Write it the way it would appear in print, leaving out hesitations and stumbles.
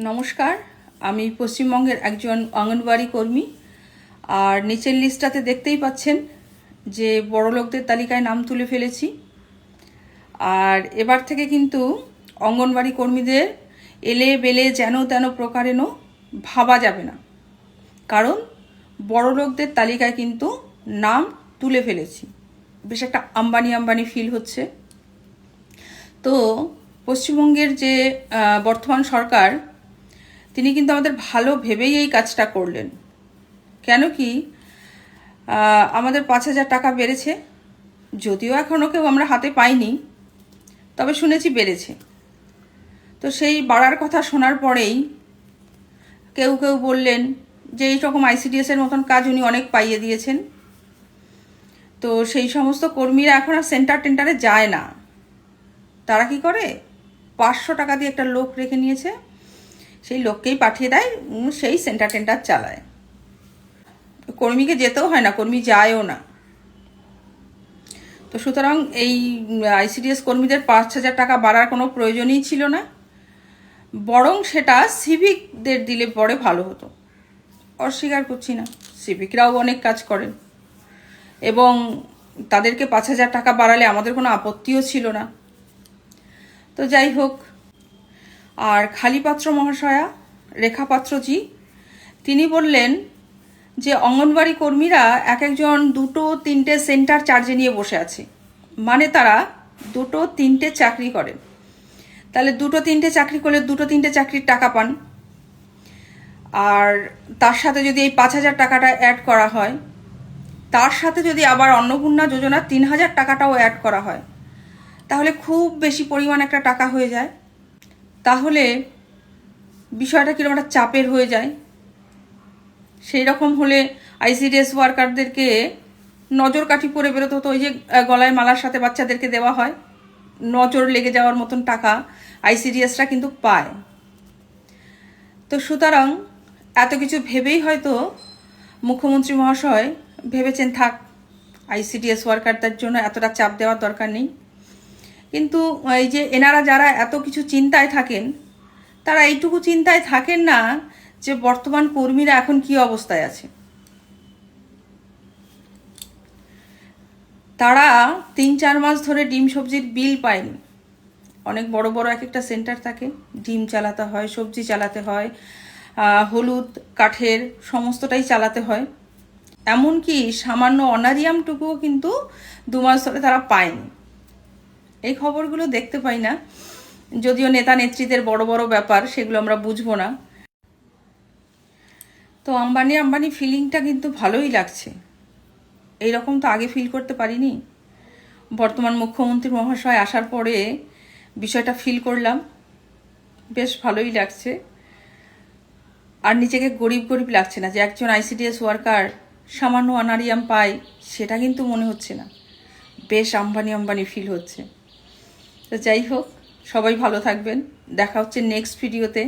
নমস্কার, আমি পশ্চিমবঙ্গের একজন অঙ্গনওয়াড়ি কর্মী। আর নিচের লিস্টটাতে দেখতেই পাচ্ছেন যে বড়লোকদের তালিকায় নাম তুলে ফেলেছি। আর এবার থেকে কিন্তু অঙ্গনওয়াড়ি কর্মীদের এলে বেলে যেন তেন প্রকারেণ ভাবা যাবে না, কারণ বড়লোকদের তালিকায় কিন্তু নাম তুলে ফেলেছি। বেশ একটা আম্বানি আম্বানি ফিল হচ্ছে। তো পশ্চিমবঙ্গের যে বর্তমান সরকার, তিনি কিন্তু আমাদের ভালো ভেবেই এই কাজটা করলেন। কেন কি আমাদের 5,000 টাকা বেড়েছে, যদিও এখনও কেউ আমরা হাতে পাইনি, তবে শুনেছি বেড়েছে। তো সেই বাড়ার কথা শোনার পরেই কেউ কেউ বললেন যে এই রকম আইসিডিএসের মতন কাজ উনি অনেক পাইয়ে দিয়েছেন। তো সেই সমস্ত কর্মীরা এখন আর সেন্টার টেন্টারে যায় না। তারা কি করে, 500 টাকা দিয়ে একটা লোক রেখে নিয়েছে, সেই লোককেই পাঠিয়ে দেয়, সেই সেন্টার টেন্টার চালায়। কর্মীকে যেতেও হয় না, কর্মী যায়ও না। তো সুতরাং এই আইসিডিএস কর্মীদের 5,000 টাকা বাড়ার কোনো প্রয়োজনই ছিল না, বরং সেটা সিভিকদের দিলে পরে ভালো হতো। অস্বীকার করছি না, সিভিকরাও অনেক কাজ করেন এবং তাদেরকে 5,000 টাকা বাড়ালে আমাদের কোনো আপত্তিও ছিল না। তো যাই হোক, আর খালিপাত্র মহাশয়া, রেখা পাত্রজি, তিনি বললেন যে অঙ্গনওয়াড়ি কর্মীরা এক একজন 2-3টে সেন্টার চার্জে নিয়ে বসে আছে, মানে তারা 2-3টে চাকরি করেন। তাহলে 2-3টে চাকরি করলে 2-3টে চাকরির টাকা পান। আর তার সাথে যদি এই 5,000 টাকাটা অ্যাড করা হয়, তার সাথে যদি আবার অন্নপূর্ণা যোজনার 3,000 টাকাটাও অ্যাড করা হয়, তাহলে খুব বেশি পরিমাণ একটা টাকা হয়ে যায়। তাহলে বিষয়টা কিরকম একটা চাপের হয়ে যায়। সেই রকম হলে আইসিডিএস ওয়ার্কারদেরকে নজর কাঠি পরে বেরোতে হতো। ওই যে গলায় মালার সাথে বাচ্চাদেরকে দেওয়া হয়, নজর লেগে যাওয়ার মতন টাকা আইসিডিএসরা কিন্তু পায়। তো সুতরাং এত কিছু ভেবেই হয়তো মুখ্যমন্ত্রী মহাশয় ভেবেছেন থাক, আইসিডিএস ওয়ার্কারদের জন্য এতটা চাপ দেওয়ার দরকার নেই। কিন্তু এই যে এনারা যারা এত কিছু চিন্তায় থাকেন, তারা এইটুকু চিন্তায় থাকেন না যে বর্তমান কর্মীরা এখন কি অবস্থায় আছে। তারা 3-4 মাস ধরে ডিম সবজির বিল পায়নি। অনেক বড় বড় এক একটা সেন্টার থাকে, ডিম চালাতে হয়, সবজি চালাতে হয়, হলুদ কাঠের সমস্তটাই চালাতে হয়। এমনকি সামান্য অনারিয়ামটুকুও কিন্তু 2 মাস ধরে তারা পায়নি। এই খবরগুলো দেখতে পাই না, যদিও নেতা নেত্রীদের বড় বড় ব্যাপার, সেগুলো আমরা বুঝবো না। তো আম্বানি ফিলিংটা কিন্তু ভালোই লাগছে। এইরকম তো আগে ফিল করতে পারিনি। বর্তমান মুখ্যমন্ত্রী মহাশয় আসার পরে বিষয়টা ফিল করলাম, বেশ ভালোই লাগছে। আর নিজেকে গরিব গরিব লাগছে না যে একজন আইসিডিএস ওয়ার্কার সামান্য অনারিয়াম পায়, সেটা কিন্তু মনে হচ্ছে না, বেশ আম্বানি ফিল হচ্ছে। তো যাই হোক, সবাই ভালো থাকবেন, দেখা হচ্ছে নেক্সট ভিডিওতে।